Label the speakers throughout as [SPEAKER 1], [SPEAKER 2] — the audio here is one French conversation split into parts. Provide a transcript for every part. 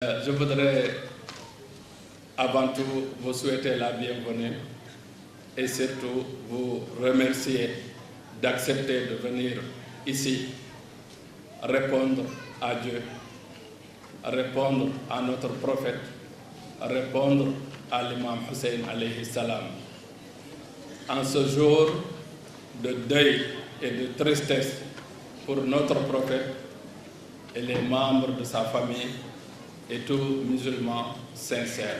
[SPEAKER 1] Je voudrais avant tout vous souhaiter la bienvenue et surtout vous remercier d'accepter de venir ici répondre à Dieu, répondre à notre prophète, répondre à l'imam Hussein alayhi salam. En ce jour de deuil et de tristesse pour notre prophète et les membres de sa famille et tout musulman sincère.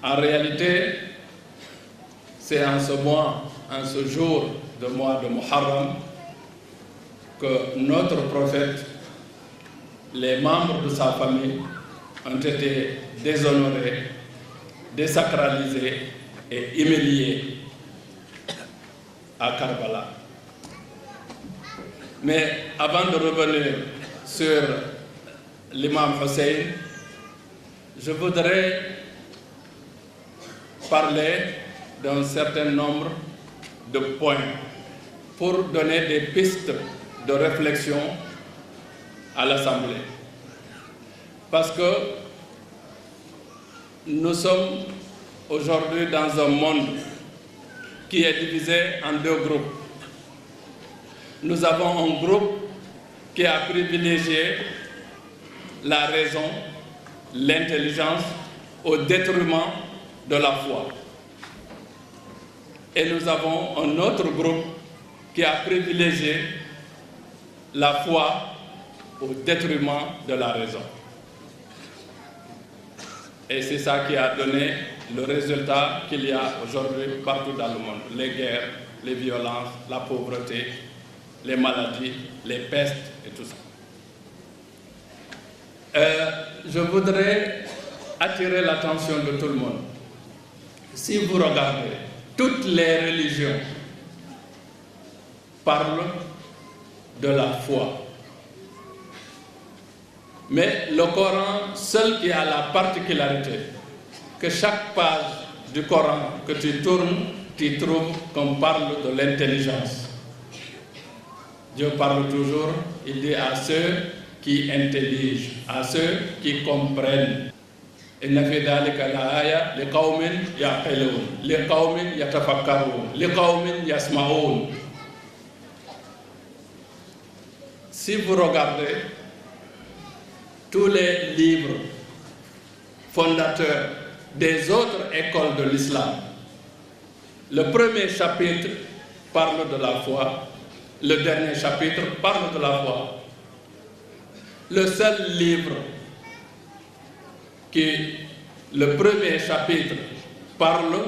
[SPEAKER 1] En réalité, c'est en ce jour de mois de Muharram que notre prophète, les membres de sa famille ont été déshonorés, désacralisés et humiliés à Karbala. Mais avant de revenir sur l'imam Hussein, je voudrais parler d'un certain nombre de points pour donner des pistes de réflexion à l'Assemblée. Parce que nous sommes aujourd'hui dans un monde qui est divisé en deux groupes. Nous avons un groupe qui a privilégié la raison, l'intelligence au détriment de la foi. Et nous avons un autre groupe qui a privilégié la foi au détriment de la raison. Et c'est ça qui a donné le résultat qu'il y a aujourd'hui partout dans le monde. Les guerres, les violences, la pauvreté, les maladies, les pestes et tout ça. Je voudrais attirer l'attention de tout le monde. Si vous regardez, toutes les religions parlent de la foi. Mais le Coran seul qui a la particularité que chaque page du Coran que tu tournes, tu trouves qu'on parle de l'intelligence. Dieu parle toujours, il dit à ceux qui intelligent, à ceux qui comprennent. Inna fi dhalika la-aya liqawmin yaqilun, liqawmin yatafakkarun, liqawmin yasma'un. Si vous regardez tous les livres fondateurs des autres écoles de l'islam, le premier chapitre parle de la foi, le dernier chapitre parle de la foi. Le seul livre qui, le premier chapitre, parle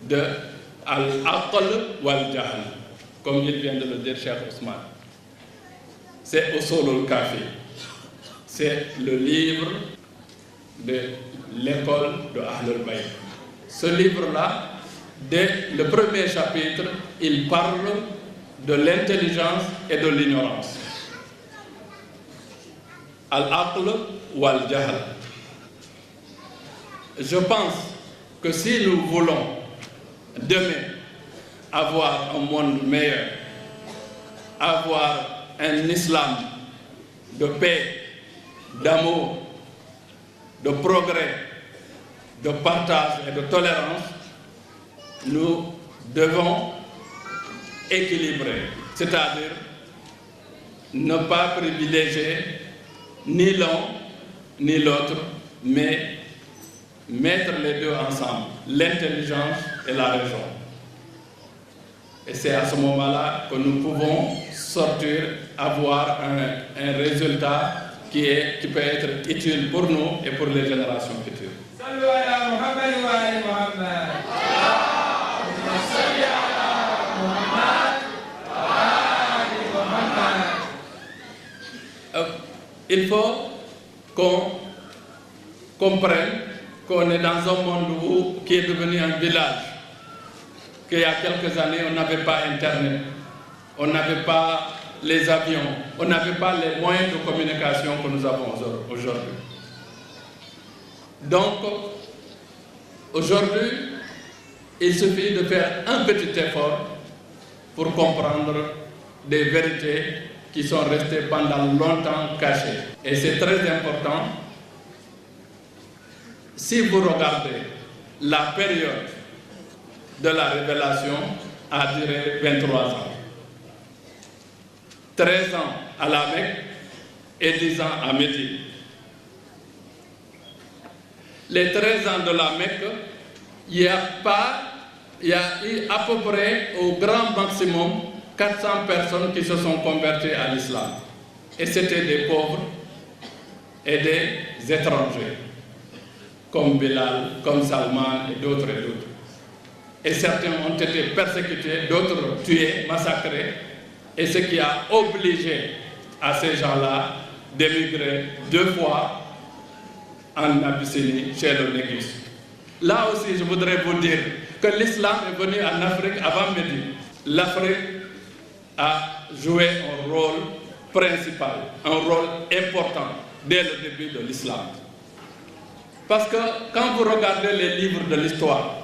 [SPEAKER 1] de Al-Aql wal-Jahl, comme il vient de le dire Cheikh Ousmane. C'est Usul al-Kafi. C'est le livre de l'école de Ahlul Bayt. Ce livre-là, dès le premier chapitre, il parle de l'intelligence et de l'ignorance. Al-Aql wal-Jahl. Je pense que si nous voulons demain avoir un monde meilleur, avoir un islam de paix, d'amour, de progrès, de partage et de tolérance, nous devons équilibrer, c'est-à-dire ne pas privilégier ni l'un ni l'autre, mais mettre les deux ensemble, l'intelligence et la raison. Et c'est à ce moment-là que nous pouvons sortir, avoir un résultat qui peut être utile pour nous et pour les générations futures. Il faut qu'on comprenne qu'on est dans un monde qui est devenu un village, qu'il y a quelques années, on n'avait pas Internet, on n'avait pas les avions, on n'avait pas les moyens de communication que nous avons aujourd'hui. Donc, aujourd'hui, il suffit de faire un petit effort pour comprendre des vérités qui sont restés pendant longtemps cachés. Et c'est très important. Si vous regardez la période de la révélation a duré 23 ans. 13 ans à la Mecque et 10 ans à Médine. Les 13 ans de la Mecque, il y a eu à peu près au grand maximum 400 personnes qui se sont converties à l'islam. Et c'était des pauvres et des étrangers, comme Bilal, comme Salman et d'autres et d'autres. Et certains ont été persécutés, d'autres tués, massacrés, et ce qui a obligé à ces gens-là d'émigrer 2 fois en Abyssinie, chez le Négus. Là aussi, je voudrais vous dire que l'islam est venu en Afrique avant Médine. L'Afrique a joué un rôle principal, un rôle important dès le début de l'islam. Parce que quand vous regardez les livres de l'histoire,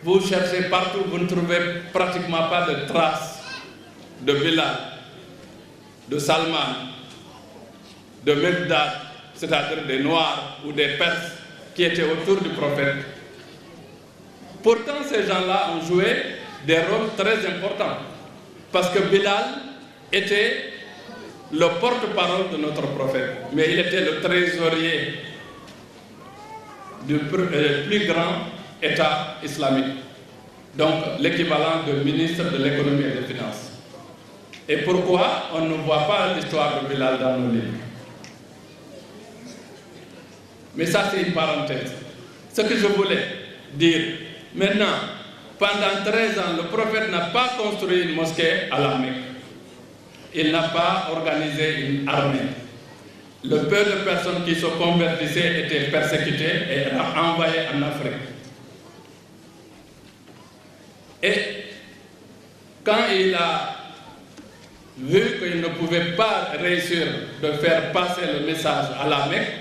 [SPEAKER 1] vous cherchez partout, vous ne trouvez pratiquement pas de traces de Bilal, de Salman, de Mekdad, c'est-à-dire des Noirs ou des Perses qui étaient autour du prophète. Pourtant, ces gens-là ont joué des rôles très importants. Parce que Bilal était le porte-parole de notre prophète, mais il était le trésorier du plus grand État islamique, donc l'équivalent de ministre de l'économie et des finances. Et pourquoi on ne voit pas l'histoire de Bilal dans nos livres? Mais ça, c'est une parenthèse. Ce que je voulais dire, maintenant, pendant 13 ans, le prophète n'a pas construit une mosquée à la Mecque. Il n'a pas organisé une armée. Le peu de personnes qui se convertissaient étaient persécutées et envoyées en Afrique. Et quand il a vu qu'il ne pouvait pas réussir de faire passer le message à la Mecque,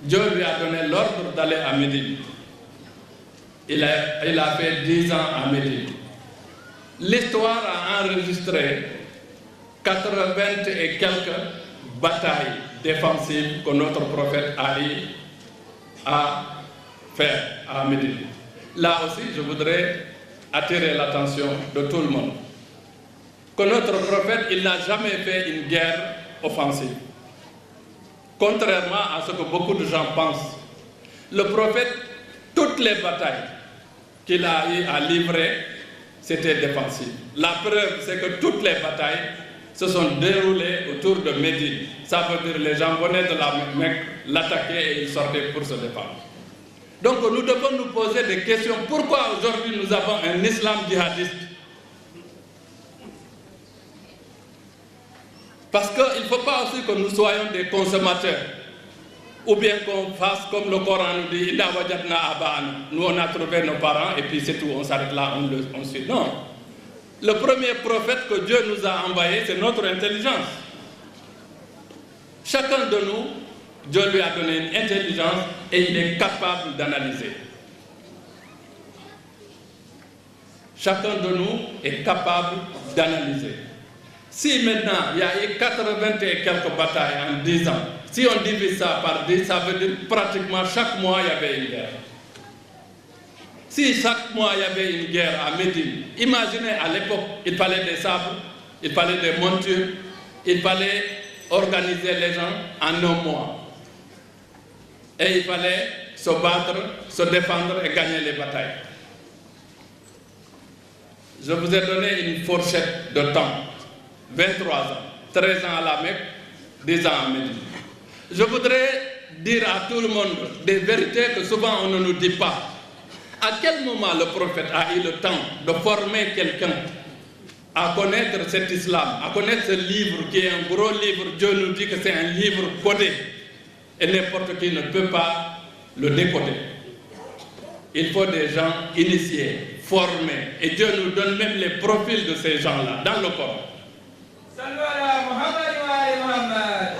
[SPEAKER 1] Dieu lui a donné l'ordre d'aller à Médine. Il a fait 10 ans à Médine. L'histoire a enregistré 80 et quelques batailles défensives que notre prophète a eu à faire à Médine. Là aussi, je voudrais attirer l'attention de tout le monde. Que notre prophète, il n'a jamais fait une guerre offensive. Contrairement à ce que beaucoup de gens pensent. Le prophète, toutes les batailles qu'il a eu à livrer, c'était défensif. La preuve, c'est que toutes les batailles se sont déroulées autour de Médine. Ça veut dire que les gens venaient de la Mecque, l'attaquaient et ils sortaient pour se défendre. Donc nous devons nous poser des questions. Pourquoi aujourd'hui nous avons un islam djihadiste? Parce qu'il ne faut pas aussi que nous soyons des consommateurs. Ou bien qu'on fasse comme le Coran nous dit, nous on a trouvé nos parents et puis c'est tout, on s'arrête là, on suit. Non. Le premier prophète que Dieu nous a envoyé, c'est notre intelligence. Chacun de nous, Dieu lui a donné une intelligence et il est capable d'analyser. Chacun de nous est capable d'analyser. Si maintenant il y a eu 80 et quelques batailles en 10 ans, si on divise ça par 10, ça veut dire pratiquement chaque mois il y avait une guerre. Si chaque mois il y avait une guerre à Médine, imaginez à l'époque, il fallait des sabres, il fallait des montures, il fallait organiser les gens en un mois. Et il fallait se battre, se défendre et gagner les batailles. Je vous ai donné une fourchette de temps. 23 ans, 13 ans à la Mecque, 10 ans à Médine. Je voudrais dire à tout le monde des vérités que souvent on ne nous dit pas. À quel moment le prophète a eu le temps de former quelqu'un à connaître cet islam, à connaître ce livre qui est un gros livre? Dieu nous dit que c'est un livre codé et n'importe qui ne peut pas le décoder. Il faut des gens initiés, formés, et Dieu nous donne même les profils de ces gens-là dans le Coran. Salut à Muhammad wa Muhammad.